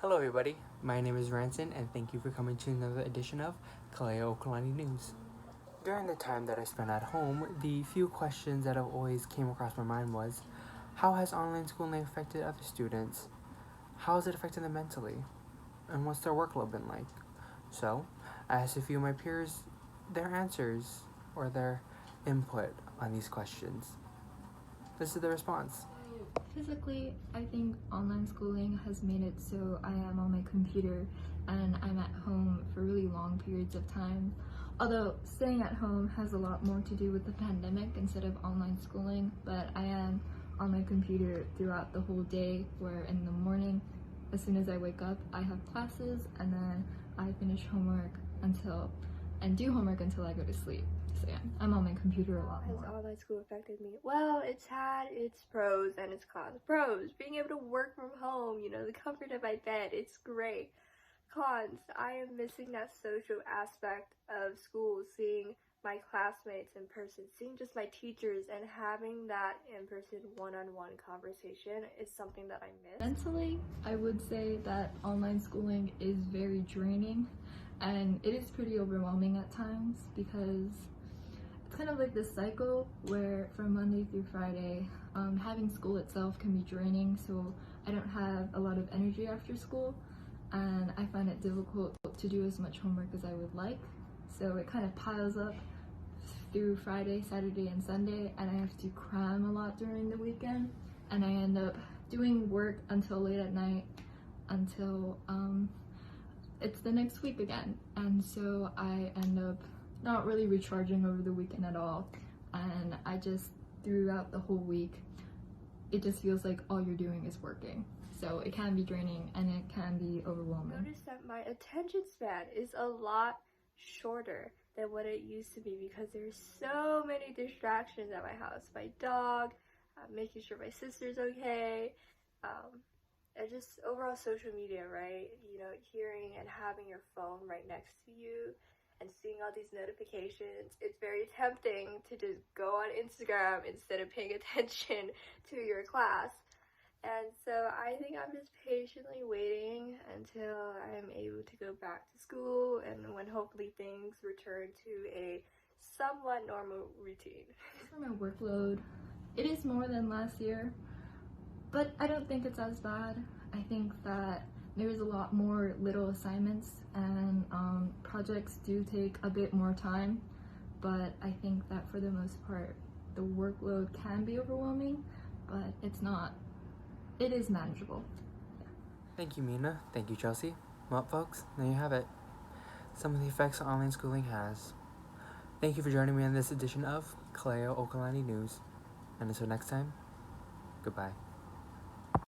Hello everybody, my name is Ranson and thank you for coming to another edition of Kaleo Kalani News. During the time that I spent at home, the few questions that have always came across my mind was, how has online schooling affected other students? How has it affected them mentally? And what's their workload been like? So, I asked a few of my peers their answers or their input on these questions. This is the response. Physically, I think online schooling has made it so I am on my computer and I'm at home for really long periods of time. Although staying at home has a lot more to do with the pandemic instead of online schooling, but I am on my computer throughout the whole day, where in the morning, as soon as I wake up, I have classes and then I finish homework and do homework until I go to sleep. So yeah, I'm on my computer a lot more. How has online school affected me? Well, it's had its pros and its cons. Pros, being able to work from home, the comfort of my bed, it's great. Cons, I am missing that social aspect of school, seeing my classmates in person, seeing just my teachers, and having that in-person one-on-one conversation is something that I miss. Mentally, I would say that online schooling is very draining, and it is pretty overwhelming at times because it's kind of like this cycle where from Monday through Friday, having school itself can be draining, so I don't have a lot of energy after school, and I find it difficult to do as much homework as I would like. So it kind of piles up through Friday, Saturday, and Sunday, and I have to cram a lot during the weekend, and I end up doing work until late at night until it's the next week again. And so I end up not really recharging over the weekend at all, and I just throughout the whole week it just feels like all you're doing is working, so it can be draining and it can be overwhelming. I noticed that my attention span is a lot shorter than what it used to be because there's so many distractions at my house. My dog, making sure my sister's okay, and just overall social media, right? Hearing and having your phone right next to you and seeing all these notifications, it's very tempting to just go on Instagram instead of paying attention to your class. And so I think I'm just patiently waiting until I'm able to go back to school and when hopefully things return to a somewhat normal routine. For my workload, it is more than last year, but I don't think it's as bad. I think that there's a lot more little assignments and projects do take a bit more time, but I think that for the most part the workload can be overwhelming, but it's not. It is manageable. Thank you, Mina. Thank you, Chelsey. Well, folks, there you have it. Some of the effects online schooling has. Thank you for joining me on this edition of Kaleo Okalani News. And until next time, goodbye.